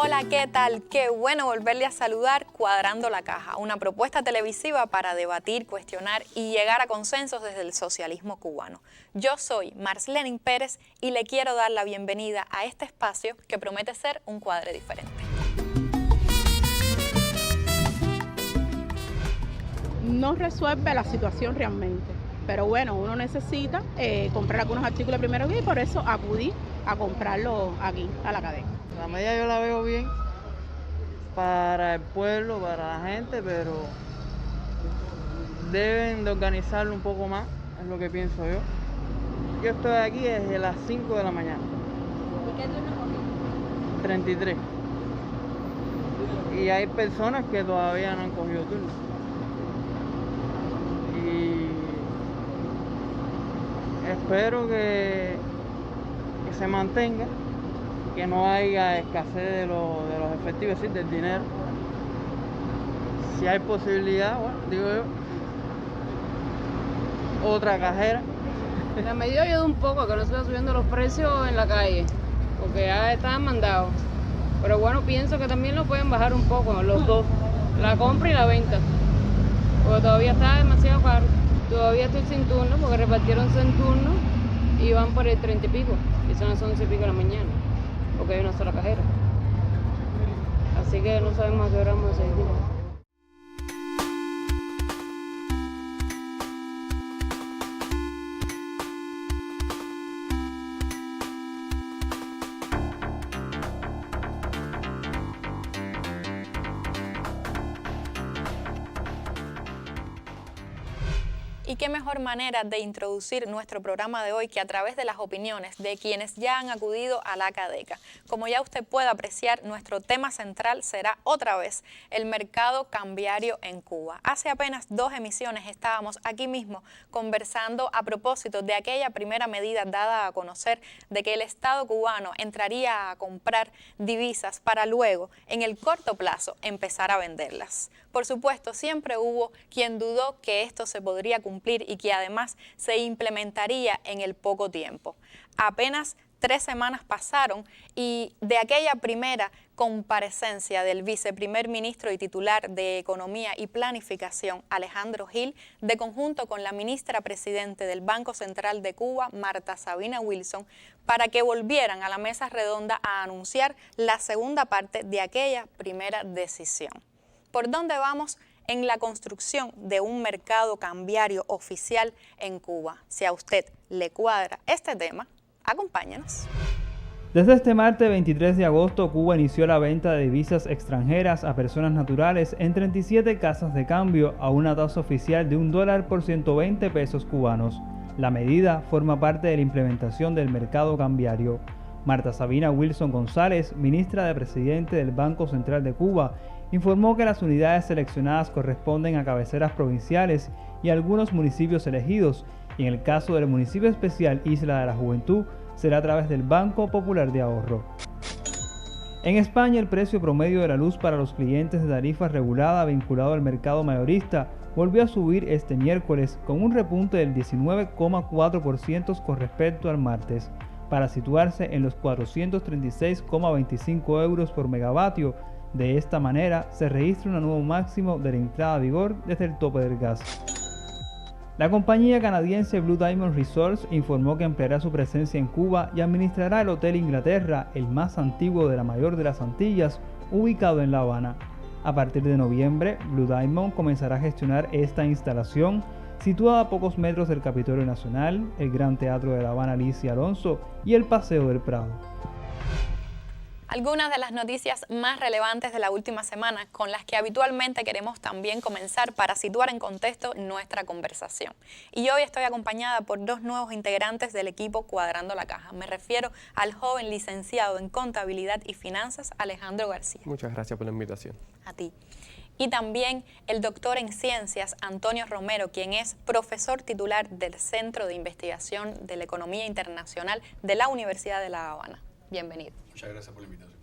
Hola, ¿qué tal? Qué bueno volverle a saludar Cuadrando la Caja, una propuesta televisiva para debatir, cuestionar y llegar a consensos desde el socialismo cubano. Yo soy Marslenin Pérez y le quiero dar la bienvenida a este espacio que promete ser un cuadre diferente. No resuelve la situación realmente, pero bueno, uno necesita comprar algunos artículos de primera vida y por eso acudí a comprarlo aquí, a la cadena. La medida yo la veo bien para el pueblo, para la gente, pero deben de organizarlo un poco más, es lo que pienso yo. Yo estoy aquí desde las 5 de la mañana. ¿Y qué turno cogiste? 33. Y hay personas que todavía no han cogido turno. Y espero que se mantenga, que no haya escasez de los efectivos, es decir, del dinero. Si hay posibilidad, bueno, digo yo, otra cajera. La medida ayuda un poco, que no se están subiendo los precios en la calle, porque ya estaban mandados. Pero bueno, pienso que también lo pueden bajar un poco, los dos, la compra y la venta. Porque todavía está demasiado caro. Todavía estoy sin turno, porque repartieron sin turno y van por el 30 y pico. Y son las 11 y pico de la mañana, porque hay una sola cajera. Así que no sabemos a qué hora vamos a seguir. Y qué mejor manera de introducir nuestro programa de hoy que a través de las opiniones de quienes ya han acudido a la Cadeca. Como ya usted puede apreciar, nuestro tema central será otra vez el mercado cambiario en Cuba. Hace apenas 2 emisiones estábamos aquí mismo conversando a propósito de aquella primera medida dada a conocer de que el Estado cubano entraría a comprar divisas para luego, en el corto plazo, empezar a venderlas. Por supuesto, siempre hubo quien dudó que esto se podría cumplir y que además se implementaría en el poco tiempo. Apenas 3 semanas pasaron y de aquella primera comparecencia del viceprimer ministro y titular de Economía y Planificación, Alejandro Gil, de conjunto con la ministra presidente del Banco Central de Cuba, Marta Sabina Wilson, para que volvieran a la mesa redonda a anunciar la segunda parte de aquella primera decisión. ¿Por dónde vamos en la construcción de un mercado cambiario oficial en Cuba? Si a usted le cuadra este tema, acompáñanos. Desde este martes 23 de agosto, Cuba inició la venta de divisas extranjeras a personas naturales en 37 casas de cambio a una tasa oficial de $1 por 120 pesos cubanos. La medida forma parte de la implementación del mercado cambiario. Marta Sabina Wilson González, ministra de Presidente del Banco Central de Cuba, informó que las unidades seleccionadas corresponden a cabeceras provinciales y algunos municipios elegidos, y en el caso del municipio especial Isla de la Juventud, será a través del Banco Popular de Ahorro. En España, el precio promedio de la luz para los clientes de tarifa regulada vinculado al mercado mayorista volvió a subir este miércoles con un repunte del 19,4% con respecto al martes, para situarse en los 436,25 euros por megavatio. De esta manera, se registra un nuevo máximo de la entrada a vigor desde el tope del gas. La compañía canadiense Blue Diamond Resorts informó que ampliará su presencia en Cuba y administrará el Hotel Inglaterra, el más antiguo de la mayor de las Antillas, ubicado en La Habana. A partir de noviembre, Blue Diamond comenzará a gestionar esta instalación, situada a pocos metros del Capitolio Nacional, el Gran Teatro de La Habana Alicia Alonso y el Paseo del Prado. Algunas de las noticias más relevantes de la última semana con las que habitualmente queremos también comenzar para situar en contexto nuestra conversación. Y hoy estoy acompañada por 2 nuevos integrantes del equipo Cuadrando la Caja. Me refiero al joven licenciado en Contabilidad y Finanzas, Alejandro García. Muchas gracias por la invitación. A ti. Y también el doctor en Ciencias, Antonio Romero, quien es profesor titular del Centro de Investigación de la Economía Internacional de la Universidad de La Habana. Bienvenido. Muchas gracias por la invitación.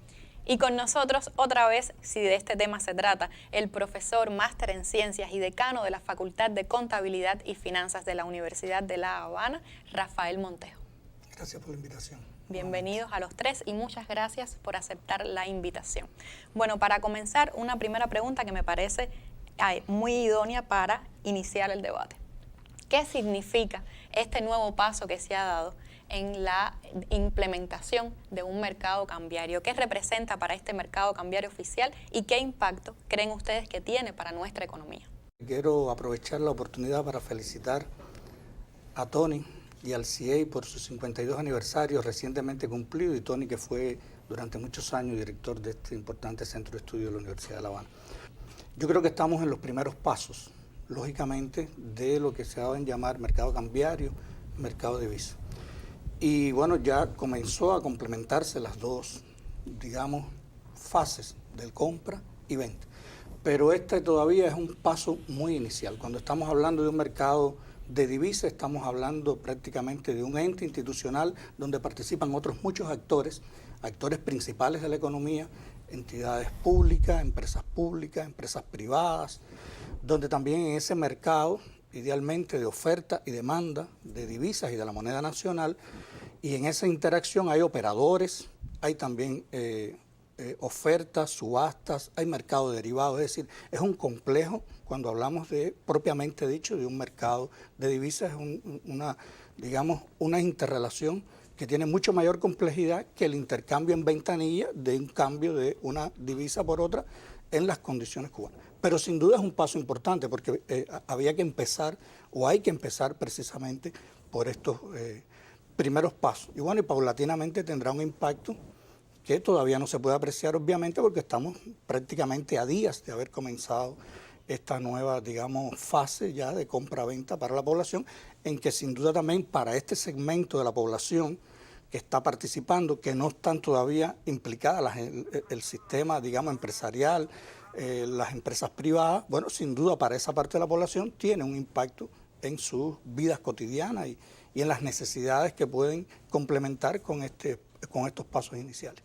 Y con nosotros otra vez, si de este tema se trata, el profesor máster en Ciencias y decano de la Facultad de Contabilidad y Finanzas de la Universidad de La Habana, Rafael Montejo. Gracias por la invitación. Bienvenidos a los tres y muchas gracias por aceptar la invitación. Bueno, para comenzar, una primera pregunta que me parece muy idónea para iniciar el debate. ¿Qué significa este nuevo paso que se ha dado en la implementación de un mercado cambiario? ¿Qué representa para este mercado cambiario oficial y qué impacto creen ustedes que tiene para nuestra economía? Quiero aprovechar la oportunidad para felicitar a Tony y al CIEI por su 52 aniversario recientemente cumplido, y Tony, que fue durante muchos años director de este importante centro de estudio de la Universidad de La Habana. Yo creo que estamos en los primeros pasos, lógicamente, de lo que se ha dado en llamar mercado cambiario, mercado de divisas. Y bueno, ya comenzó a complementarse las dos, digamos, fases del compra y venta. Pero este todavía es un paso muy inicial. Cuando estamos hablando de un mercado de divisas, estamos hablando prácticamente de un ente institucional donde participan otros muchos actores principales de la economía, entidades públicas, empresas privadas, donde también en ese mercado, idealmente de oferta y demanda de divisas y de la moneda nacional, y en esa interacción hay operadores, hay también ofertas, subastas, hay mercado derivado, es decir, es un complejo. Cuando hablamos de, propiamente dicho, de un mercado de divisas, es una interrelación que tiene mucho mayor complejidad que el intercambio en ventanilla de un cambio de una divisa por otra en las condiciones cubanas. Pero sin duda es un paso importante porque había que empezar, o hay que empezar precisamente por estos primeros pasos. Y bueno, y paulatinamente tendrá un impacto que todavía no se puede apreciar, obviamente, porque estamos prácticamente a días de haber comenzado esta nueva, digamos, fase ya de compra-venta para la población, en que sin duda también para este segmento de la población que está participando, que no están todavía implicadas el sistema, digamos, empresarial, las empresas privadas, bueno, sin duda para esa parte de la población tiene un impacto en sus vidas cotidianas y en las necesidades que pueden complementar con estos pasos iniciales.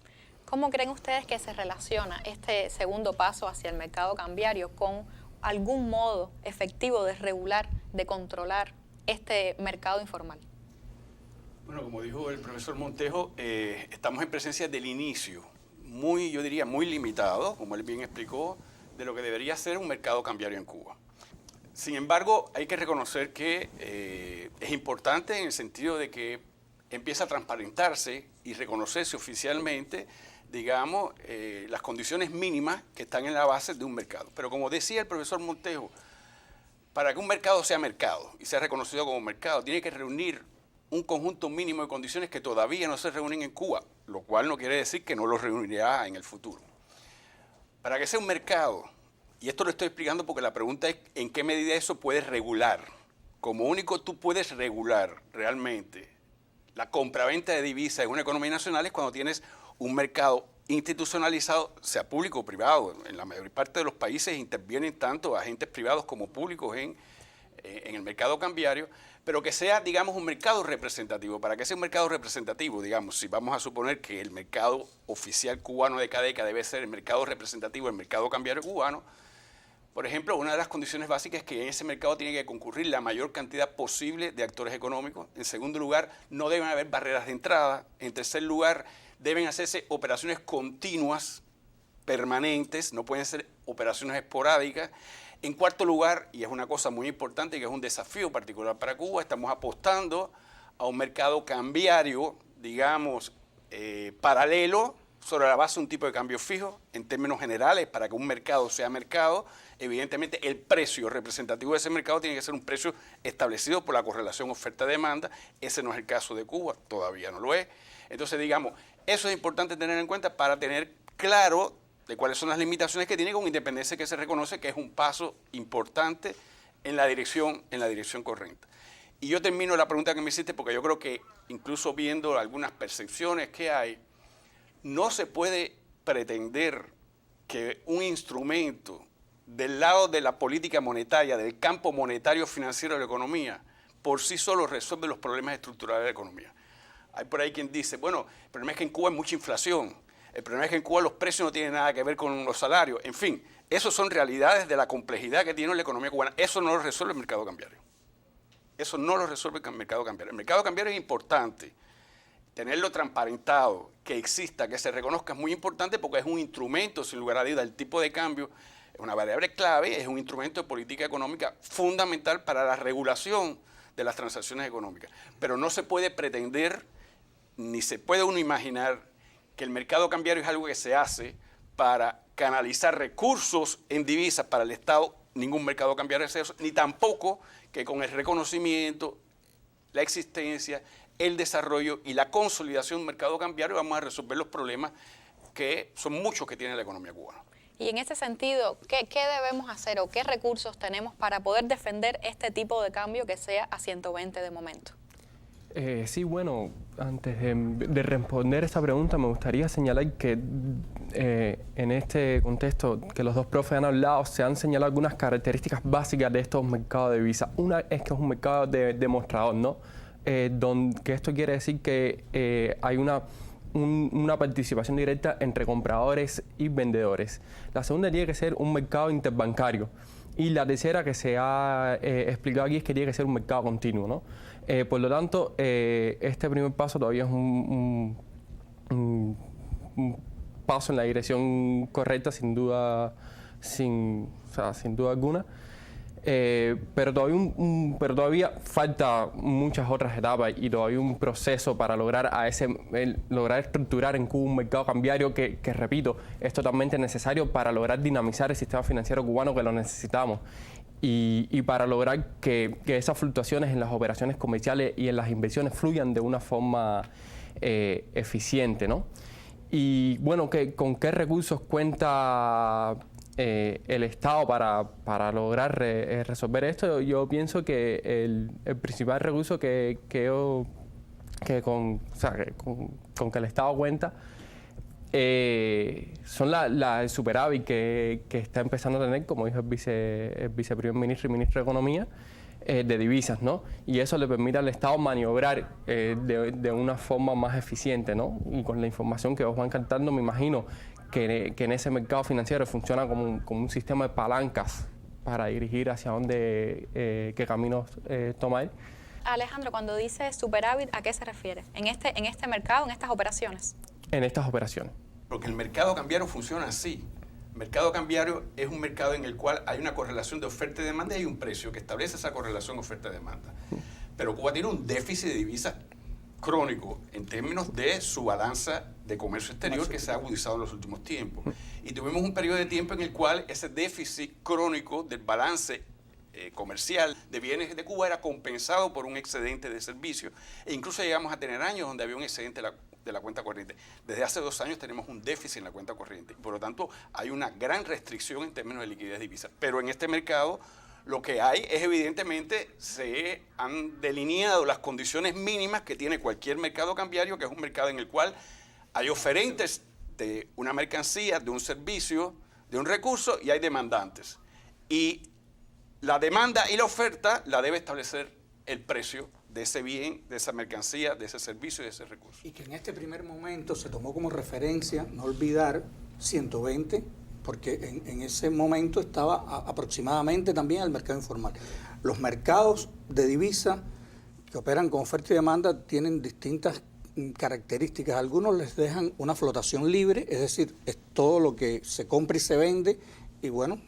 ¿Cómo creen ustedes que se relaciona este segundo paso hacia el mercado cambiario con algún modo efectivo de regular, de controlar este mercado informal? Bueno, como dijo el profesor Montejo, estamos en presencia del inicio, yo diría muy limitado, como él bien explicó, de lo que debería ser un mercado cambiario en Cuba. Sin embargo, hay que reconocer que es importante en el sentido de que empieza a transparentarse y reconocerse oficialmente, digamos, las condiciones mínimas que están en la base de un mercado. Pero como decía el profesor Montejo, para que un mercado sea mercado y sea reconocido como mercado, tiene que reunir un conjunto mínimo de condiciones que todavía no se reúnen en Cuba, lo cual no quiere decir que no los reunirá en el futuro. Para que sea un mercado, y esto lo estoy explicando porque la pregunta es en qué medida eso puede regular. Como único tú puedes regular realmente la compraventa de divisas en una economía nacional es cuando tienes un mercado institucionalizado, sea público o privado. En la mayor parte de los países intervienen tanto agentes privados como públicos en el mercado cambiario, pero que sea, digamos, un mercado representativo. Para que sea un mercado representativo, digamos, si vamos a suponer que el mercado oficial cubano de CADECA debe ser el mercado representativo del mercado cambiario cubano, por ejemplo, una de las condiciones básicas es que en ese mercado tiene que concurrir la mayor cantidad posible de actores económicos. En segundo lugar, no deben haber barreras de entrada. En tercer lugar, deben hacerse operaciones continuas, permanentes, no pueden ser operaciones esporádicas. En cuarto lugar, y es una cosa muy importante que es un desafío particular para Cuba, estamos apostando a un mercado cambiario, digamos, paralelo, sobre la base de un tipo de cambio fijo. En términos generales, para que un mercado sea mercado, evidentemente el precio representativo de ese mercado tiene que ser un precio establecido por la correlación oferta-demanda. Ese no es el caso de Cuba, todavía no lo es. Entonces, digamos, eso es importante tener en cuenta para tener claro de cuáles son las limitaciones que tiene, con independencia que se reconoce que es un paso importante en la dirección correcta. Y yo termino la pregunta que me hiciste porque yo creo que incluso viendo algunas percepciones que hay, no se puede pretender que un instrumento del lado de la política monetaria, del campo monetario financiero de la economía, por sí solo resuelve los problemas estructurales de la economía. Hay por ahí quien dice, bueno, el problema es que en Cuba hay mucha inflación, el problema es que en Cuba los precios no tienen nada que ver con los salarios, en fin, esas son realidades de la complejidad que tiene la economía cubana. Eso no lo resuelve el mercado cambiario. Eso no lo resuelve el mercado cambiario. El mercado cambiario es importante. tenerlo transparentado, que exista, que se reconozca, es muy importante porque es un instrumento, sin lugar a duda, el tipo de cambio es una variable clave, es un instrumento de política económica fundamental para la regulación de las transacciones económicas. Pero no se puede pretender, ni se puede uno imaginar, que el mercado cambiario es algo que se hace para canalizar recursos en divisas para el Estado. Ningún mercado cambiario es eso, ni tampoco que con el reconocimiento, la existencia, el desarrollo y la consolidación del mercado cambiario vamos a resolver los problemas que son muchos que tiene la economía cubana. Y en ese sentido, ¿qué debemos hacer o qué recursos tenemos para poder defender este tipo de cambio que sea a 120 de momento? Sí, bueno, antes de responder esa pregunta me gustaría señalar que en este contexto que los dos profes han hablado, se han señalado algunas características básicas de estos mercados de divisas. Una es que es un mercado de demostrador, ¿no? Que esto quiere decir que hay una participación directa entre compradores y vendedores. La segunda tiene que ser un mercado interbancario. Y la tercera que se ha explicado aquí es que tiene que ser un mercado continuo, ¿no? Por lo tanto, este primer paso todavía es un paso en la dirección correcta, sin duda alguna. Pero todavía falta muchas otras etapas y todavía un proceso para lograr estructurar en Cuba un mercado cambiario que, repito, es totalmente necesario para lograr dinamizar el sistema financiero cubano, que lo necesitamos, y para lograr que esas fluctuaciones en las operaciones comerciales y en las inversiones fluyan de una forma eficiente, ¿no? Y bueno, ¿con qué recursos cuenta el Estado para lograr resolver esto? Yo pienso que el principal recurso con que el Estado cuenta son el superávit que está empezando a tener, como dijo el viceprimer ministro y ministro de Economía, de divisas, ¿no? Y eso le permite al Estado maniobrar de una forma más eficiente, ¿no? Y con la información que os van captando, me imagino que en ese mercado financiero funciona como un sistema de palancas para dirigir hacia dónde, qué caminos tomar. Alejandro, cuando dice superávit, ¿a qué se refiere? ¿En este mercado, en estas operaciones? En estas operaciones. Porque el mercado cambiario funciona así. El mercado cambiario es un mercado en el cual hay una correlación de oferta y demanda y hay un precio que establece esa correlación oferta-demanda. Pero Cuba tiene un déficit de divisas crónico en términos de su balanza de comercio exterior que se ha agudizado en los últimos tiempos. Y tuvimos un periodo de tiempo en el cual ese déficit crónico del balance comercial de bienes de Cuba era compensado por un excedente de servicios. E incluso llegamos a tener años donde había un excedente de la cuenta corriente. Desde hace 2 años tenemos un déficit en la cuenta corriente. Por lo tanto, hay una gran restricción en términos de liquidez de divisas. Pero en este mercado lo que hay es, evidentemente, se han delineado las condiciones mínimas que tiene cualquier mercado cambiario, que es un mercado en el cual hay oferentes de una mercancía, de un servicio, de un recurso, y hay demandantes. Y la demanda y la oferta la debe establecer el precio de ese bien, de esa mercancía, de ese servicio y de ese recurso. Y que en este primer momento se tomó como referencia, no olvidar, 120, porque en ese momento estaba aproximadamente también el mercado informal. Los mercados de divisa que operan con oferta y demanda tienen distintas características. Algunos les dejan una flotación libre, es decir, es todo lo que se compra y se vende, y bueno,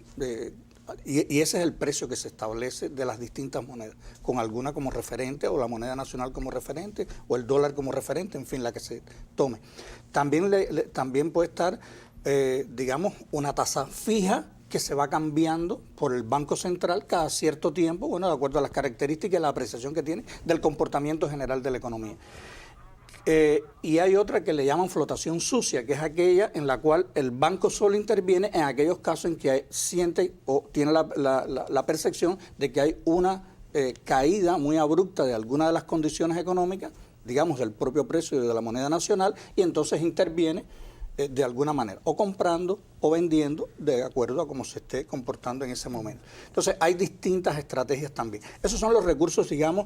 y ese es el precio que se establece de las distintas monedas, con alguna como referente, o la moneda nacional como referente, o el dólar como referente, en fin, la que se tome. También puede estar, digamos, una tasa fija que se va cambiando por el Banco Central cada cierto tiempo, bueno, de acuerdo a las características y la apreciación que tiene del comportamiento general de la economía. Y hay otra que le llaman flotación sucia, que es aquella en la cual el banco solo interviene en aquellos casos en que siente o tiene la percepción de que hay una caída muy abrupta de alguna de las condiciones económicas, digamos, del propio precio de la moneda nacional, y entonces interviene de alguna manera, o comprando o vendiendo de acuerdo a cómo se esté comportando en ese momento. Entonces hay distintas estrategias también. Esos son los recursos, digamos,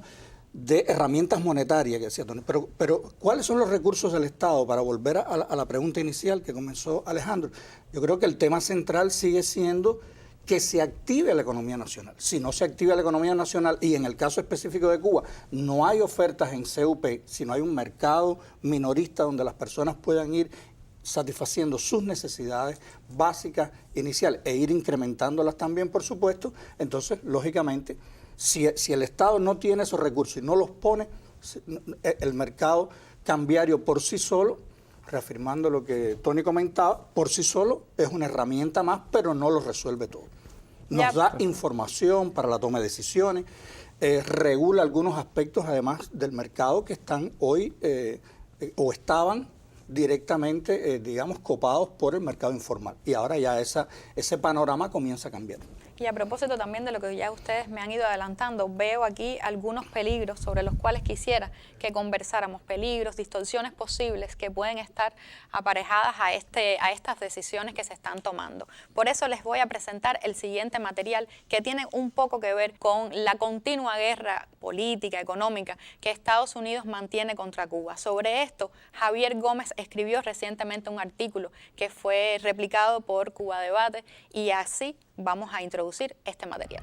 de herramientas monetarias que decía Tony. Pero ¿cuáles son los recursos del Estado? Para volver a la pregunta inicial que comenzó Alejandro, yo creo que el tema central sigue siendo que se active la economía nacional. Si no se activa la economía nacional, y en el caso específico de Cuba, no hay ofertas en CUP, sino hay un mercado minorista donde las personas puedan ir satisfaciendo sus necesidades básicas iniciales e ir incrementándolas también, por supuesto. Entonces, lógicamente, si el Estado no tiene esos recursos y no los pone, el mercado cambiario por sí solo, reafirmando lo que Tony comentaba, por sí solo es una herramienta más, pero no lo resuelve todo. Nos da información para la toma de decisiones, regula algunos aspectos además del mercado que están hoy o estaban directamente, digamos, copados por el mercado informal. Y ahora ya ese panorama comienza a cambiar. Y a propósito también de lo que ya ustedes me han ido adelantando, veo aquí algunos peligros sobre los cuales quisiera que conversáramos, peligros, distorsiones posibles que pueden estar aparejadas a estas decisiones que se están tomando. Por eso les voy a presentar el siguiente material que tiene un poco que ver con la continua guerra política, económica que Estados Unidos mantiene contra Cuba. Sobre esto, Javier Gómez escribió recientemente un artículo que fue replicado por Cuba Debate y así vamos a introducir este material.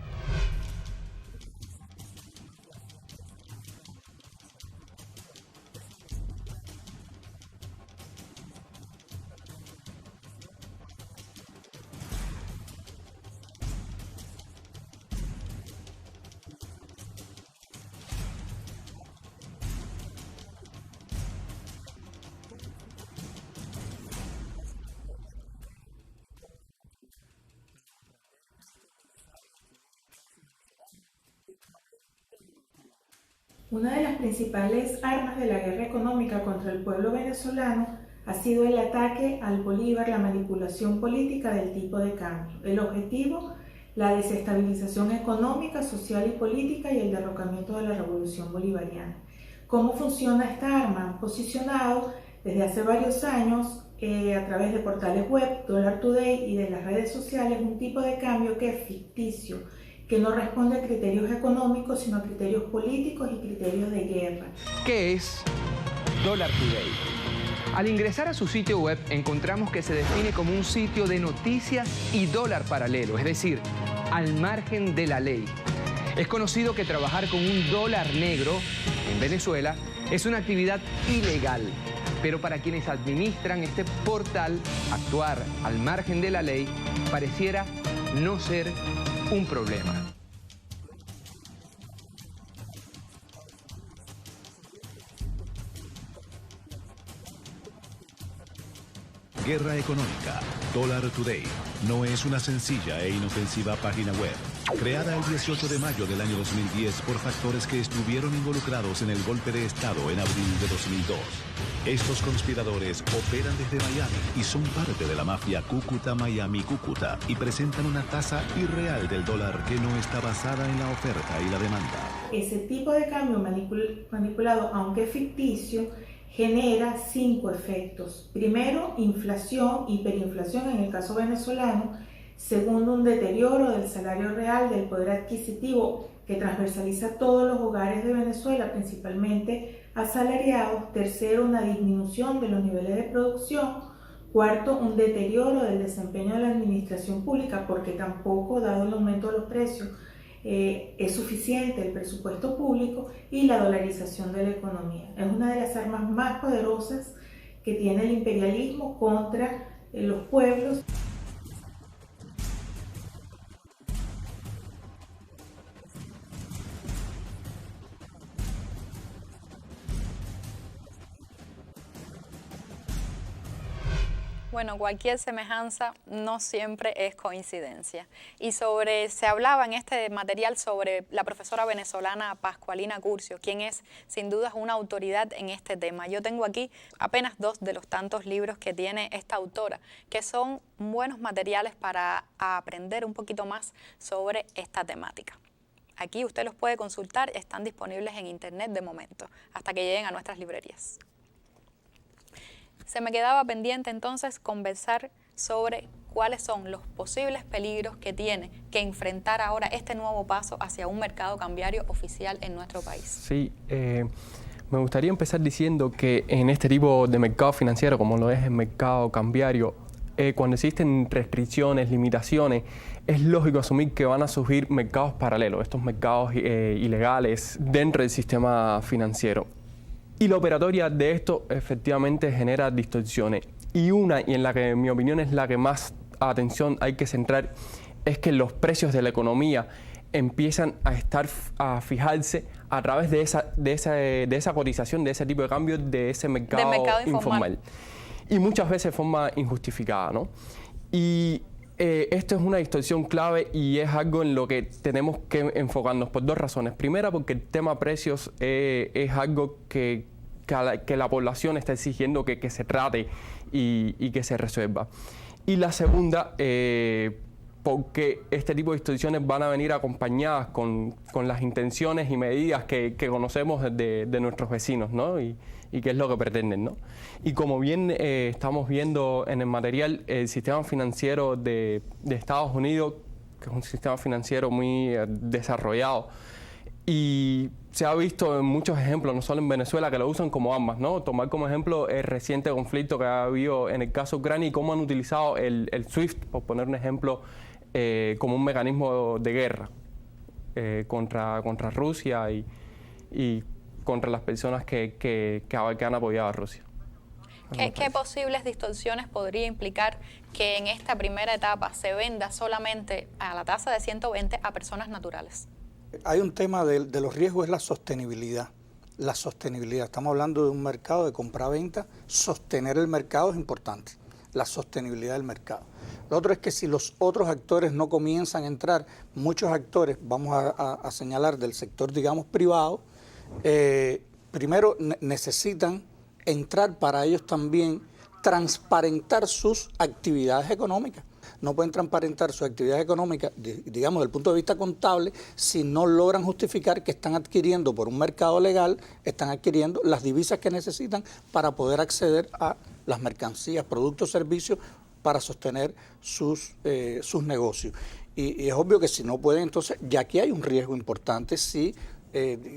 Una de las principales armas de la guerra económica contra el pueblo venezolano ha sido el ataque al bolívar, la manipulación política del tipo de cambio. El objetivo, la desestabilización económica, social y política y el derrocamiento de la revolución bolivariana. ¿Cómo funciona esta arma? Han posicionado desde hace varios años a través de portales web, Dollar Today y de las redes sociales un tipo de cambio que es ficticio, que no responde a criterios económicos, sino a criterios políticos y criterios de guerra. ¿Qué es Dollar Today? Al ingresar a su sitio web encontramos que se define como un sitio de noticias y dólar paralelo, es decir, al margen de la ley. Es conocido que trabajar con un dólar negro en Venezuela es una actividad ilegal, pero para quienes administran este portal, actuar al margen de la ley pareciera no ser un problema. Guerra económica. Dollar Today no es una sencilla e inofensiva página web. Creada el 18 de mayo del año 2010 por factores que estuvieron involucrados en el golpe de Estado en abril de 2002. Estos conspiradores operan desde Miami y son parte de la mafia Cúcuta-Miami-Cúcuta y presentan una tasa irreal del dólar que no está basada en la oferta y la demanda. Ese tipo de cambio manipulado, aunque ficticio, genera 5 efectos. Primero, inflación, hiperinflación en el caso venezolano. Segundo, un deterioro del salario real, del poder adquisitivo que transversaliza a todos los hogares de Venezuela, principalmente asalariados. Tercero, una disminución de los niveles de producción. Cuarto, un deterioro del desempeño de la administración pública, porque tampoco, dado el aumento de los precios, es suficiente el presupuesto público. Y la dolarización de la economía. Es una de las armas más poderosas que tiene el imperialismo contra los pueblos. Bueno, cualquier semejanza no siempre es coincidencia. Y se hablaba en este material sobre la profesora venezolana Pascualina Curcio, quien es sin duda una autoridad en este tema. Yo tengo aquí apenas 2 de los tantos libros que tiene esta autora, que son buenos materiales para aprender un poquito más sobre esta temática. Aquí usted los puede consultar, están disponibles en internet de momento, hasta que lleguen a nuestras librerías. Se me quedaba pendiente entonces conversar sobre cuáles son los posibles peligros que tiene que enfrentar ahora este nuevo paso hacia un mercado cambiario oficial en nuestro país. Sí, me gustaría empezar diciendo que en este tipo de mercado financiero, como lo es el mercado cambiario, cuando existen restricciones, limitaciones, es lógico asumir que van a surgir mercados paralelos, estos mercados ilegales dentro del sistema financiero. Y la operatoria de esto efectivamente genera distorsiones. Y en la que en mi opinión es la que más atención hay que centrar, es que los precios de la economía empiezan a fijarse a través de esa cotización, de ese tipo de cambio, de ese mercado informal. Y muchas veces de forma injustificada, ¿no? Y esto es una distorsión clave y es algo en lo que tenemos que enfocarnos por dos razones. Primera, porque el tema precios es algo que la población está exigiendo que se trate y que se resuelva. Y la segunda, porque este tipo de distorsiones van a venir acompañadas con las intenciones y medidas que conocemos de nuestros vecinos, ¿no? Y qué es lo que pretenden, ¿no? Y como bien estamos viendo en el material, el sistema financiero de Estados Unidos, que es un sistema financiero muy desarrollado, y se ha visto en muchos ejemplos, no solo en Venezuela, que lo usan como armas, ¿no? Tomar como ejemplo el reciente conflicto que ha habido en el caso Ucrania y cómo han utilizado el SWIFT, por poner un ejemplo, como un mecanismo de guerra contra Rusia y contra las personas que han apoyado a Rusia. ¿Qué posibles distorsiones podría implicar que en esta primera etapa se venda solamente a la tasa de 120 a personas naturales? Hay un tema de los riesgos, es la sostenibilidad. La sostenibilidad. Estamos hablando de un mercado de compra-venta. Sostener el mercado es importante. La sostenibilidad del mercado. Lo otro es que si los otros actores no comienzan a entrar, muchos actores, vamos a señalar del sector, digamos, privado, primero necesitan entrar para ellos también transparentar sus actividades económicas. No pueden transparentar sus actividades económicas, digamos, desde el punto de vista contable, si no logran justificar que están adquiriendo por un mercado legal, están adquiriendo las divisas que necesitan para poder acceder a las mercancías, productos, servicios, para sostener sus negocios. Y es obvio que si no pueden, entonces, ya aquí hay un riesgo importante si...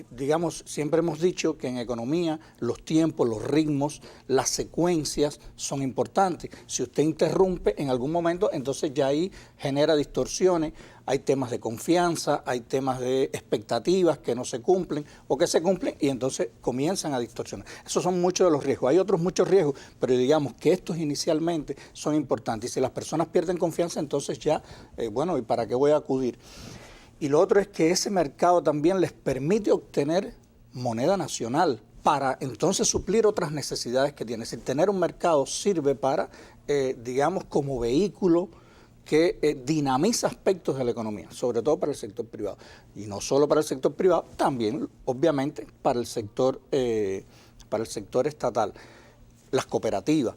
digamos, siempre hemos dicho que en economía los tiempos, los ritmos, las secuencias son importantes. Si usted interrumpe en algún momento, entonces ya ahí genera distorsiones, hay temas de confianza, hay temas de expectativas que no se cumplen o que se cumplen y entonces comienzan a distorsionar. Esos son muchos de los riesgos. Hay otros muchos riesgos, pero digamos que estos inicialmente son importantes. Y si las personas pierden confianza, entonces ya, bueno, ¿y para qué voy a acudir? Y lo otro es que ese mercado también les permite obtener moneda nacional para entonces suplir otras necesidades que tiene. Es decir, tener un mercado sirve para, digamos, como vehículo que dinamiza aspectos de la economía, sobre todo para el sector privado. Y no solo para el sector privado, también, obviamente, para el sector estatal, las cooperativas.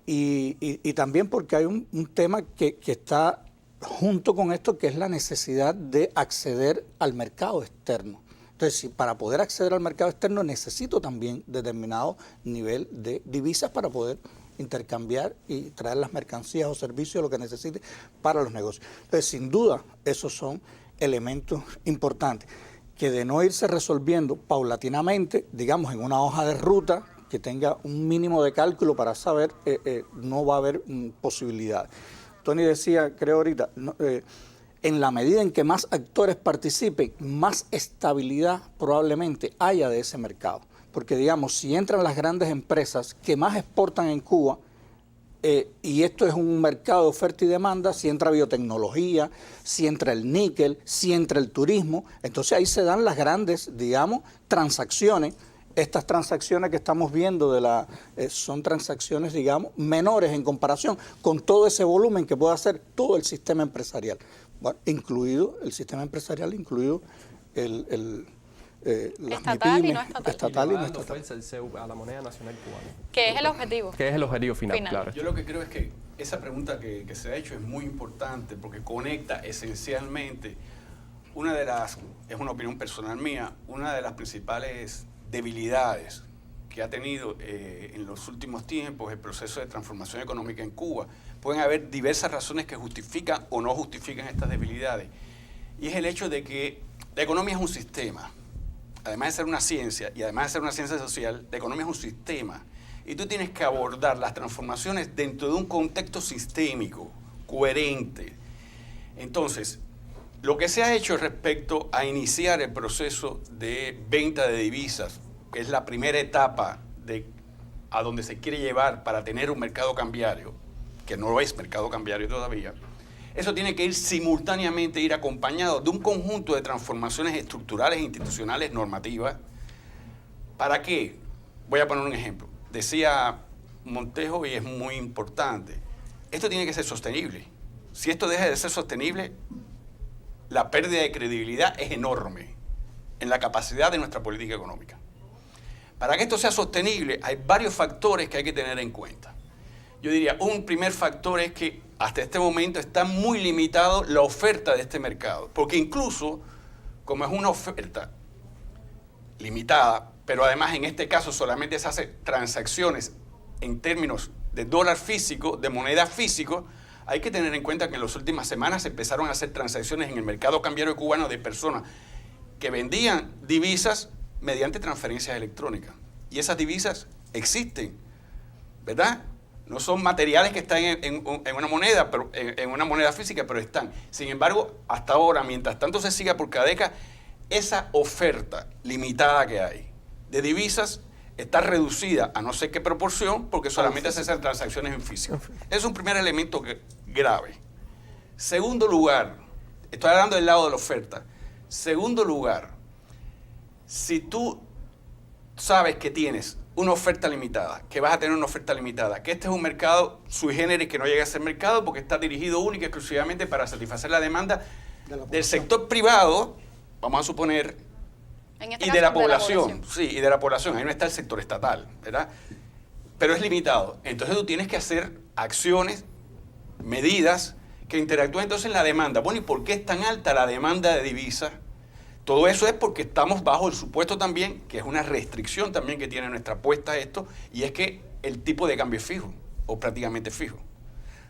Y también porque hay un tema que está... junto con esto, que es la necesidad de acceder al mercado externo. Entonces, para poder acceder al mercado externo necesito también determinado nivel de divisas para poder intercambiar y traer las mercancías o servicios, lo que necesite para los negocios. Entonces, sin duda, esos son elementos importantes, que de no irse resolviendo paulatinamente, digamos, en una hoja de ruta, que tenga un mínimo de cálculo para saber, no va a haber posibilidades. Tony decía, creo ahorita, en la medida en que más actores participen, más estabilidad probablemente haya de ese mercado. Porque, digamos, si entran las grandes empresas que más exportan en Cuba, y esto es un mercado de oferta y demanda, si entra biotecnología, si entra el níquel, si entra el turismo, entonces ahí se dan las grandes, digamos, transacciones. Estas transacciones que estamos viendo son transacciones, digamos, menores en comparación con todo ese volumen que puede hacer todo el sistema empresarial, bueno, incluido el sistema empresarial, incluido las estatal MIPYMES, y no estatal. Estatal y no estatal. Fuerza el CEU a la moneda nacional cubana. ¿Qué es el objetivo? Que es el objetivo final, claro. Yo lo que creo es que esa pregunta que se ha hecho es muy importante porque conecta esencialmente es una opinión personal mía, una de las principales debilidades que ha tenido en los últimos tiempos el proceso de transformación económica en Cuba. Pueden haber diversas razones que justifican o no justifican estas debilidades. Y es el hecho de que la economía es un sistema. Además de ser una ciencia, y además de ser una ciencia social, la economía es un sistema. y tú tienes que abordar las transformaciones dentro de un contexto sistémico, coherente. Entonces, lo que se ha hecho respecto a iniciar el proceso de venta de divisas, que es la primera etapa a donde se quiere llevar para tener un mercado cambiario, que no es mercado cambiario todavía, eso tiene que ir simultáneamente, ir acompañado de un conjunto de transformaciones estructurales, institucionales, normativas. ¿Para qué? Voy a poner un ejemplo. Decía Montejo, y es muy importante, esto tiene que ser sostenible. Si esto deja de ser sostenible, la pérdida de credibilidad es enorme en la capacidad de nuestra política económica. Para que esto sea sostenible, hay varios factores que hay que tener en cuenta. Yo diría, un primer factor es que hasta este momento está muy limitado la oferta de este mercado, porque incluso, como es una oferta limitada, pero además en este caso solamente se hacen transacciones en términos de dólar físico, de moneda físico, hay que tener en cuenta que en las últimas semanas se empezaron a hacer transacciones en el mercado cambiario cubano de personas que vendían divisas mediante transferencias electrónicas. Y esas divisas existen, ¿verdad? No son materiales que están en una moneda, pero en una moneda física, pero están. Sin embargo, hasta ahora, mientras tanto se siga por CADECA, esa oferta limitada que hay de divisas está reducida a no sé qué proporción, porque solamente se hacen transacciones en físico. Es un primer elemento grave. Segundo lugar, estoy hablando del lado de la oferta. Segundo lugar, si tú sabes que tienes una oferta limitada, que vas a tener una oferta limitada, que este es un mercado sui generis que no llega a ser mercado porque está dirigido única y exclusivamente para satisfacer la demanda del sector privado, vamos a suponer, y de la población. Sí, y de la población. Ahí no está el sector estatal, ¿verdad? Pero es limitado. Entonces tú tienes que hacer acciones, medidas que interactúen entonces en la demanda. Bueno, ¿y por qué es tan alta la demanda de divisas? Todo eso es porque estamos bajo el supuesto también, que es una restricción también que tiene nuestra apuesta a esto, y es que el tipo de cambio es fijo, o prácticamente fijo.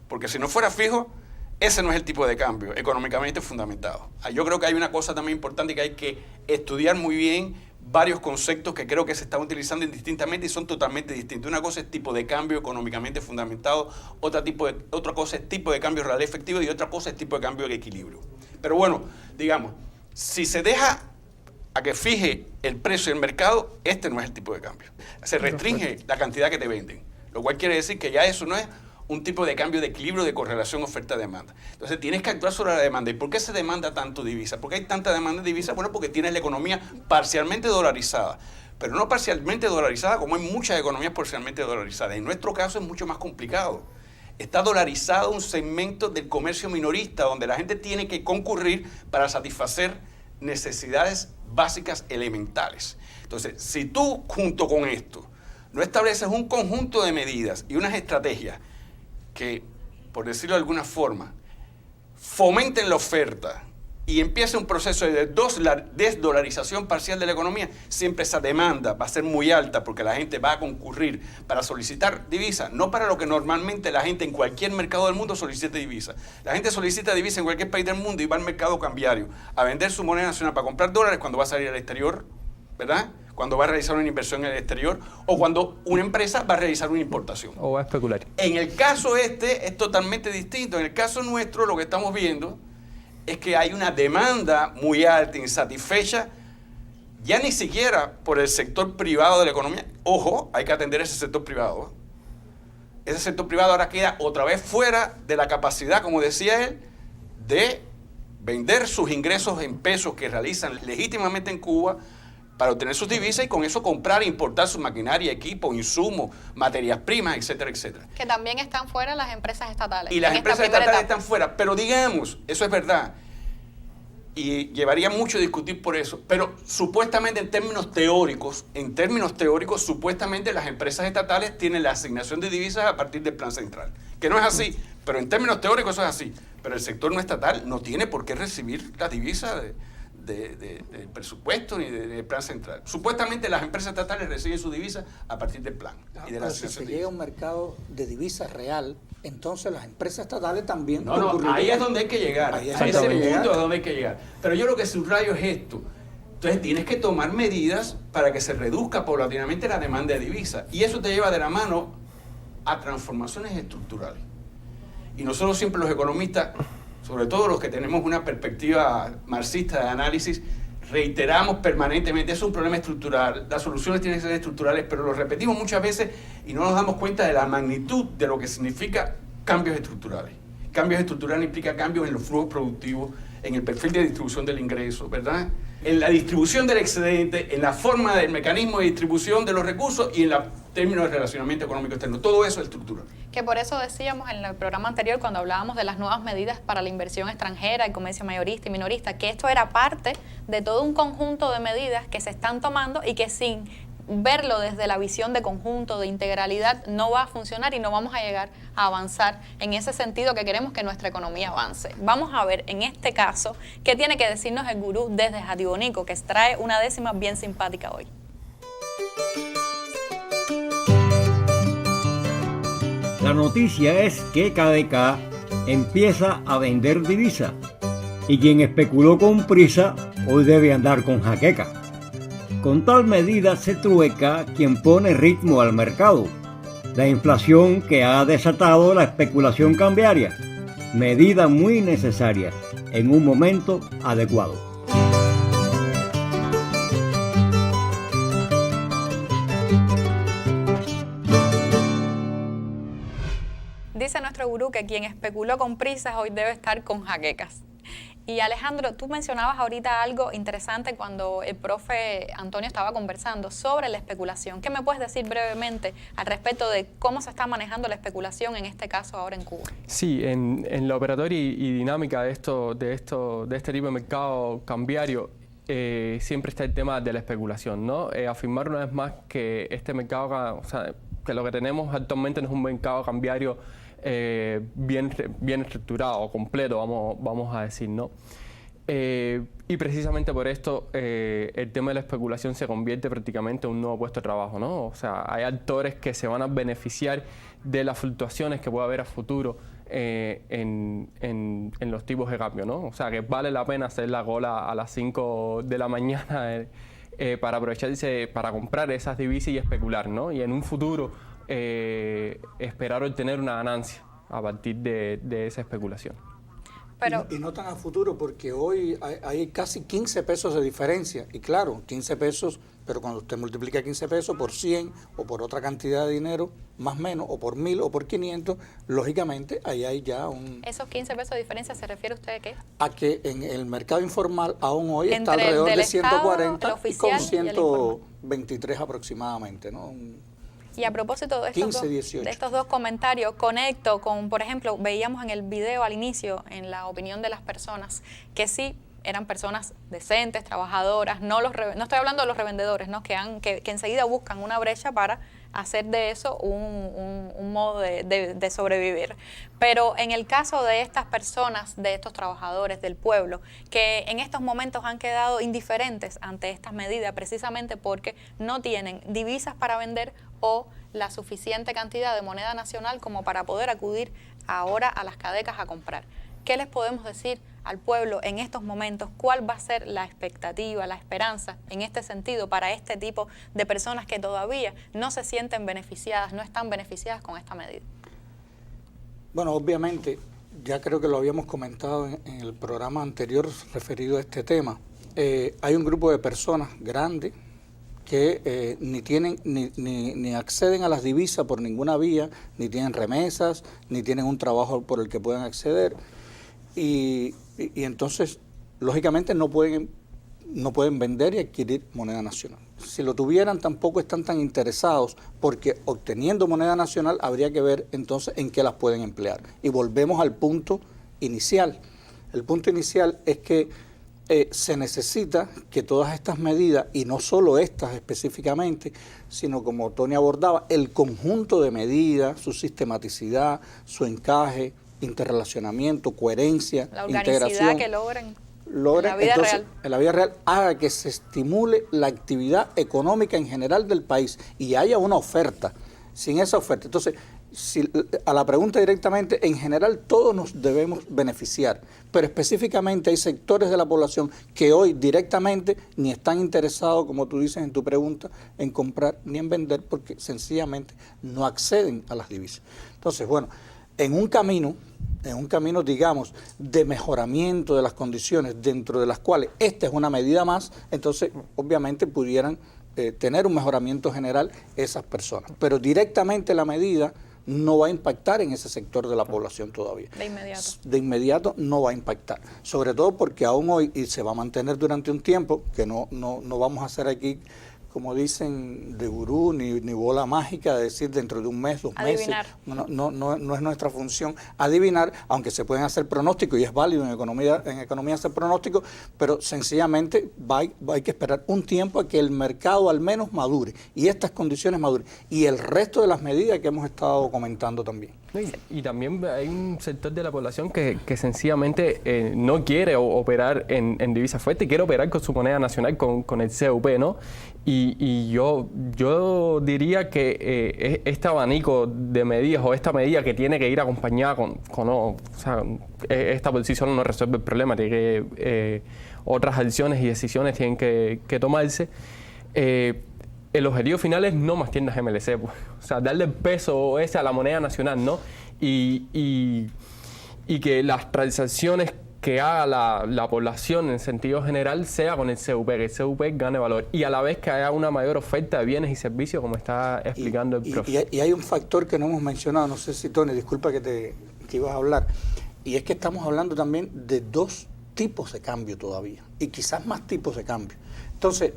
Porque si no fuera fijo, ese no es el tipo de cambio económicamente fundamentado. Yo creo que hay una cosa también importante que hay que estudiar muy bien, varios conceptos que creo que se están utilizando indistintamente y son totalmente distintos. Una cosa es tipo de cambio económicamente fundamentado, otra cosa es tipo de cambio real efectivo y otra cosa es tipo de cambio de equilibrio. Pero bueno, digamos, si se deja a que fije el precio del mercado, este no es el tipo de cambio. Se restringe la cantidad que te venden, lo cual quiere decir que ya eso no es un tipo de cambio de equilibrio de correlación oferta-demanda. Entonces tienes que actuar sobre la demanda. ¿Y por qué se demanda tanto divisa? ¿Por qué hay tanta demanda de divisa? Bueno, porque tienes la economía parcialmente dolarizada, pero no parcialmente dolarizada como hay muchas economías parcialmente dolarizadas. En nuestro caso es mucho más complicado. Está dolarizado un segmento del comercio minorista donde la gente tiene que concurrir para satisfacer necesidades básicas elementales. Entonces, si tú junto con esto no estableces un conjunto de medidas y unas estrategias que, por decirlo de alguna forma, fomenten la oferta y empiece un proceso de desdolarización parcial de la economía, siempre esa demanda va a ser muy alta porque la gente va a concurrir para solicitar divisas, no para lo que normalmente la gente en cualquier mercado del mundo solicita divisas. La gente solicita divisas en cualquier país del mundo y va al mercado cambiario a vender su moneda nacional para comprar dólares cuando va a salir al exterior, ¿verdad? Cuando va a realizar una inversión en el exterior o cuando una empresa va a realizar una importación. O va a especular. En el caso es totalmente distinto. En el caso nuestro lo que estamos viendo es que hay una demanda muy alta, insatisfecha, ya ni siquiera por el sector privado de la economía. Ojo, hay que atender ese sector privado. Ese sector privado ahora queda otra vez fuera de la capacidad, como decía él, de vender sus ingresos en pesos que realizan legítimamente en Cuba para obtener sus divisas y con eso comprar e importar su maquinaria, equipo, insumos, materias primas, etcétera, etcétera. Que también están fuera las empresas estatales. Y las empresas estatales están fuera, pero digamos, eso es verdad. Y llevaría mucho discutir por eso, pero supuestamente en términos teóricos, supuestamente las empresas estatales tienen la asignación de divisas a partir del plan central, que no es así, pero en términos teóricos eso es así. Pero el sector no estatal no tiene por qué recibir las divisas del presupuesto ni del plan central. Supuestamente las empresas estatales reciben sus divisas a partir del plan. Y de la si se llega a un mercado de divisas real, entonces las empresas estatales también... No, ahí es donde hay que llegar. A ese punto es donde hay que llegar. Pero yo lo que subrayo es esto. Entonces tienes que tomar medidas para que se reduzca paulatinamente la demanda de divisas. Y eso te lleva de la mano a transformaciones estructurales. Y nosotros siempre los economistas, sobre todo los que tenemos una perspectiva marxista de análisis, reiteramos permanentemente, es un problema estructural, las soluciones tienen que ser estructurales, pero lo repetimos muchas veces y no nos damos cuenta de la magnitud de lo que significa cambios estructurales. Cambios estructurales implica cambios en los flujos productivos, en el perfil de distribución del ingreso, ¿verdad? En la distribución del excedente, en la forma del mecanismo de distribución de los recursos y en los términos de relacionamiento económico externo. Todo eso es estructura. Que por eso decíamos en el programa anterior, cuando hablábamos de las nuevas medidas para la inversión extranjera, el comercio mayorista y minorista, que esto era parte de todo un conjunto de medidas que se están tomando y que sin verlo desde la visión de conjunto, de integralidad, no va a funcionar y no vamos a llegar a avanzar en ese sentido que queremos que nuestra economía avance. Vamos a ver en este caso qué tiene que decirnos el gurú desde Jatibonico, que trae una décima bien simpática hoy. La noticia es que KDK empieza a vender divisas y quien especuló con prisa hoy debe andar con jaqueca. Con tal medida se trueca quien pone ritmo al mercado, la inflación que ha desatado la especulación cambiaria, medida muy necesaria en un momento adecuado. Dice nuestro gurú que quien especuló con prisas hoy debe estar con jaquecas. Y Alejandro, tú mencionabas ahorita algo interesante cuando el profe Antonio estaba conversando sobre la especulación. ¿Qué me puedes decir brevemente al respecto de cómo se está manejando la especulación en este caso ahora en Cuba? Sí, en la operatoria y dinámica de este tipo de mercado cambiario, siempre está el tema de la especulación, ¿no? Afirmar una vez más que este mercado, o sea, que lo que tenemos actualmente no es un mercado cambiario bien estructurado, completo, vamos a decir, ¿no? Y precisamente por esto el tema de la especulación se convierte prácticamente en un nuevo puesto de trabajo, ¿no? O sea, hay actores que se van a beneficiar de las fluctuaciones que pueda haber a futuro en los tipos de cambio, ¿no? O sea, que vale la pena hacer la cola a las 5 de la mañana para aprovecharse, para comprar esas divisas y especular, ¿no? Y en un futuro esperar obtener una ganancia a partir de esa especulación. Pero, y no tan a futuro, porque hoy hay casi 15 pesos de diferencia. Y claro, 15 pesos, pero cuando usted multiplica 15 pesos por 100 o por otra cantidad de dinero, más o menos, o por 1000 o por 500, lógicamente ahí hay ya un... ¿Esos 15 pesos de diferencia se refiere usted a qué? A que en el mercado informal aún hoy está alrededor de 140 y con 123 aproximadamente, ¿no? Y a propósito de estos dos comentarios, conecto con, por ejemplo, veíamos en el video al inicio, en la opinión de las personas, que sí eran personas decentes, trabajadoras, no estoy hablando de los revendedores, ¿no? que enseguida buscan una brecha para hacer de eso un modo de sobrevivir. Pero en el caso de estas personas, de estos trabajadores del pueblo, que en estos momentos han quedado indiferentes ante estas medidas precisamente porque no tienen divisas para vender o la suficiente cantidad de moneda nacional como para poder acudir ahora a las KDKs a comprar. ¿Qué les podemos decir al pueblo en estos momentos? ¿Cuál va a ser la expectativa, la esperanza en este sentido para este tipo de personas que todavía no se sienten beneficiadas, no están beneficiadas con esta medida? Bueno, obviamente, ya creo que lo habíamos comentado en el programa anterior referido a este tema. Hay un grupo de personas grandes que ni acceden a las divisas por ninguna vía, ni tienen remesas, ni tienen un trabajo por el que puedan acceder. Y entonces, lógicamente, no pueden vender y adquirir moneda nacional. Si lo tuvieran, tampoco están tan interesados, porque obteniendo moneda nacional habría que ver entonces en qué las pueden emplear. Y volvemos al punto inicial. El punto inicial es que se necesita que todas estas medidas, y no solo estas específicamente, sino como Tony abordaba, el conjunto de medidas, su sistematicidad, su encaje, interrelacionamiento, coherencia, la organicidad que logren en la vida entonces, real. En la vida real haga que se estimule la actividad económica en general del país y haya una oferta. Sin esa oferta, entonces, a la pregunta directamente, en general todos nos debemos beneficiar, pero específicamente hay sectores de la población que hoy directamente ni están interesados, como tú dices en tu pregunta, en comprar ni en vender porque sencillamente no acceden a las divisas. Entonces, bueno, en un camino, digamos, de mejoramiento de las condiciones dentro de las cuales esta es una medida más, entonces obviamente pudieran tener un mejoramiento general esas personas. Pero directamente la medida no va a impactar en ese sector de la población todavía. De inmediato. De inmediato no va a impactar. Sobre todo porque aún hoy, y se va a mantener durante un tiempo, que no vamos a hacer aquí, como dicen, de gurú ni bola mágica, de decir dentro de un mes, 2 meses. No es nuestra función adivinar, aunque se pueden hacer pronósticos y es válido en economía hacer pronósticos, pero sencillamente hay que esperar un tiempo a que el mercado al menos madure y estas condiciones maduren y el resto de las medidas que hemos estado comentando también. Y también hay un sector de la población que sencillamente no quiere operar en divisa fuerte, quiere operar con su moneda nacional, con el CUP, ¿no? Y yo diría que este abanico de medidas o esta medida que tiene que ir acompañada o sea, esta por sí sola no resuelve el problema, tiene que otras acciones y decisiones tienen que tomarse. El objetivo final es no más tiendas MLC, pues. O sea, darle el peso ese a la moneda nacional, ¿no? Y que las transacciones que haga la población en sentido general sea con el CUP, que el CUP gane valor y a la vez que haya una mayor oferta de bienes y servicios, como está explicando el profe. Y hay un factor que no hemos mencionado, no sé si Tony, disculpa que ibas a hablar, y es que estamos hablando también de 2 tipos de cambio todavía, y quizás más tipos de cambio. Entonces,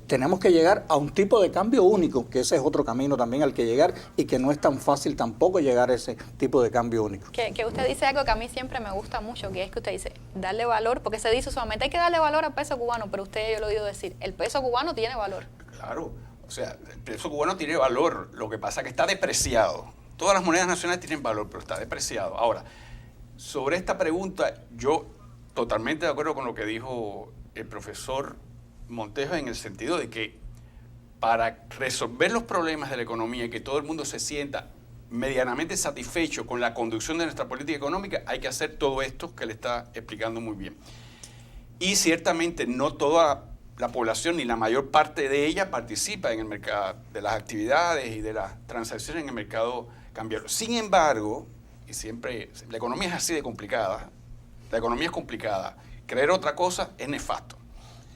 tenemos que llegar a un tipo de cambio único, que ese es otro camino también al que llegar y que no es tan fácil tampoco llegar a ese tipo de cambio único. Que usted dice algo que a mí siempre me gusta mucho, que es que usted dice, darle valor, porque se dice usualmente hay que darle valor al peso cubano, pero usted yo lo he oído decir, el peso cubano tiene valor. Claro, o sea, el peso cubano tiene valor, lo que pasa es que está depreciado. Todas las monedas nacionales tienen valor, pero está depreciado. Ahora, sobre esta pregunta, yo totalmente de acuerdo con lo que dijo el profesor Montejo en el sentido de que para resolver los problemas de la economía y que todo el mundo se sienta medianamente satisfecho con la conducción de nuestra política económica, hay que hacer todo esto que le está explicando muy bien. Y ciertamente no toda la población ni la mayor parte de ella participa en el mercado, de las actividades y de las transacciones en el mercado cambiario. Sin embargo, y siempre, la economía es así de complicada, la economía es complicada, creer otra cosa es nefasto.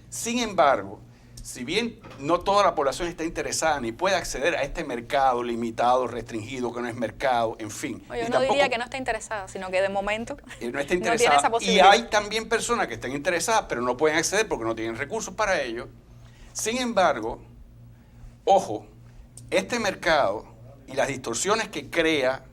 Sin embargo, si bien no toda la población está interesada ni puede acceder a este mercado limitado, restringido, que no es mercado, en fin. Yo no diría que no está interesada, sino que de momento no está interesada. No tiene esa posibilidad. Y hay también personas que están interesadas, pero no pueden acceder porque no tienen recursos para ello. Sin embargo, ojo, este mercado y las distorsiones que crea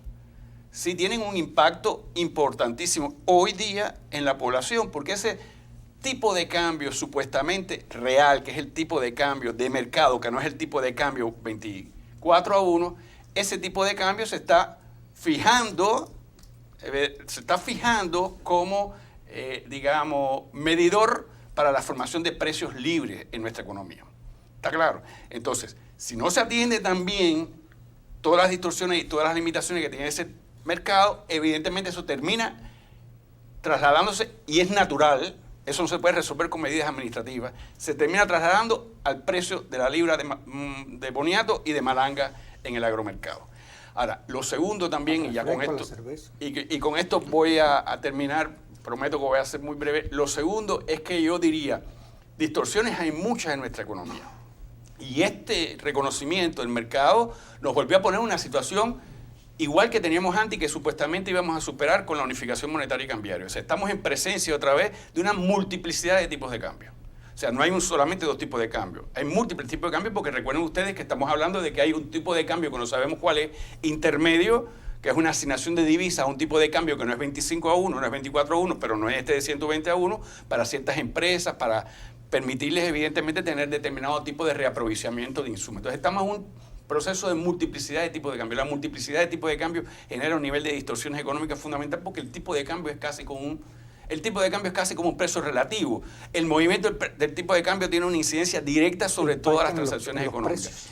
sí tienen un impacto importantísimo hoy día en la población, porque ese tipo de cambio supuestamente real, que es el tipo de cambio de mercado, que no es el tipo de cambio 24-1, ese tipo de cambio se está fijando como, digamos, medidor para la formación de precios libres en nuestra economía. ¿Está claro? Entonces, si no se atiende también todas las distorsiones y todas las limitaciones que tiene ese mercado, evidentemente eso termina trasladándose, y es natural, eso no se puede resolver con medidas administrativas, se termina trasladando al precio de la libra de boniato y de malanga en el agromercado. Ahora, lo segundo también, y ya con esto, y con esto voy a terminar, prometo que voy a ser muy breve, lo segundo es que yo diría, distorsiones hay muchas en nuestra economía, y este reconocimiento del mercado nos volvió a poner en una situación igual que teníamos antes y que supuestamente íbamos a superar con la unificación monetaria y cambiaria. O sea, estamos en presencia otra vez de una multiplicidad de tipos de cambio. O sea, no hay solamente 2 tipos de cambio, hay múltiples tipos de cambio, porque recuerden ustedes que estamos hablando de que hay un tipo de cambio que no sabemos cuál es, intermedio, que es una asignación de divisas a un tipo de cambio que no es 25-1, no es 24-1, pero no es este de 120-1, para ciertas empresas, para permitirles evidentemente tener determinado tipo de reaprovisionamiento de insumos. Entonces estamos en un proceso de multiplicidad de tipos de cambio. La multiplicidad de tipos de cambio genera un nivel de distorsiones económicas fundamental, porque el tipo de cambio es casi como un precio relativo. El movimiento del tipo de cambio tiene una incidencia directa sobre todas las transacciones económicas.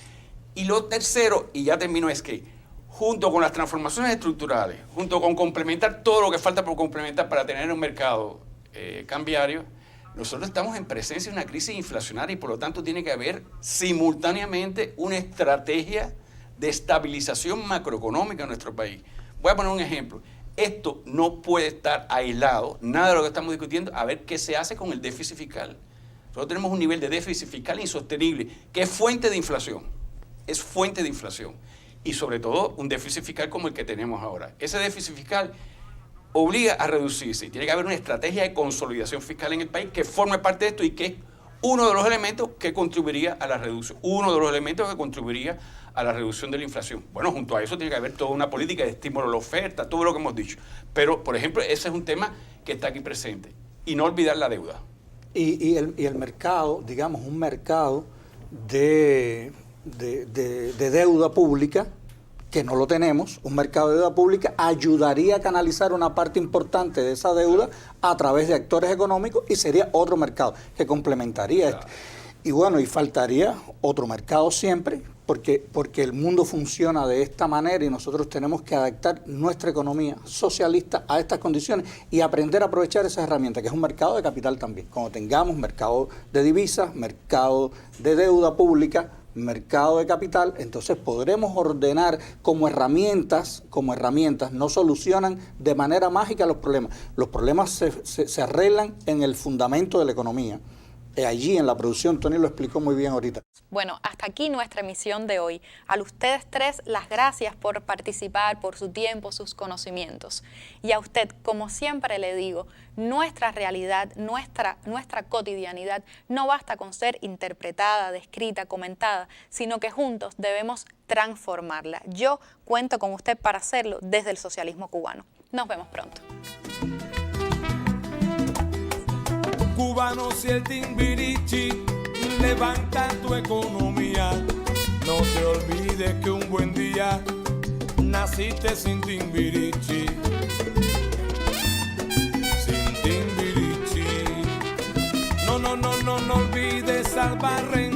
Y lo tercero, y ya termino, es que junto con las transformaciones estructurales, junto con complementar todo lo que falta por complementar para tener un mercado cambiario, nosotros estamos en presencia de una crisis inflacionaria y por lo tanto tiene que haber simultáneamente una estrategia de estabilización macroeconómica en nuestro país. Voy a poner un ejemplo. Esto no puede estar aislado, nada de lo que estamos discutiendo, a ver qué se hace con el déficit fiscal. Nosotros tenemos un nivel de déficit fiscal insostenible, que es fuente de inflación. Es fuente de inflación. Y sobre todo un déficit fiscal como el que tenemos ahora. Ese déficit fiscal obliga a reducirse y tiene que haber una estrategia de consolidación fiscal en el país que forme parte de esto y que es uno de los elementos que contribuiría a la reducción, a la reducción de la inflación. Bueno, junto a eso tiene que haber toda una política de estímulo a la oferta, todo lo que hemos dicho. Pero, por ejemplo, ese es un tema que está aquí presente. Y no olvidar la deuda. Y el mercado, digamos, un mercado de deuda pública, que no lo tenemos, un mercado de deuda pública ayudaría a canalizar una parte importante de esa deuda a través de actores económicos y sería otro mercado que complementaría este. Y bueno, y faltaría otro mercado siempre, porque el mundo funciona de esta manera y nosotros tenemos que adaptar nuestra economía socialista a estas condiciones y aprender a aprovechar esas herramientas, que es un mercado de capital también. Cuando tengamos mercado de divisas, mercado de deuda pública, mercado de capital, entonces podremos ordenar como herramientas no solucionan de manera mágica los problemas. Los problemas se arreglan en el fundamento de la economía. Allí en la producción, Tony lo explicó muy bien ahorita. Bueno, hasta aquí nuestra emisión de hoy. A ustedes tres, las gracias por participar, por su tiempo, sus conocimientos. Y a usted, como siempre le digo, nuestra realidad, nuestra cotidianidad no basta con ser interpretada, descrita, comentada, sino que juntos debemos transformarla. Yo cuento con usted para hacerlo desde el socialismo cubano. Nos vemos pronto. Cubanos y el Timbirichi levanta tu economía. No te olvides que un buen día naciste sin Timbirichi. Sin Timbirichi. No olvides al barrio.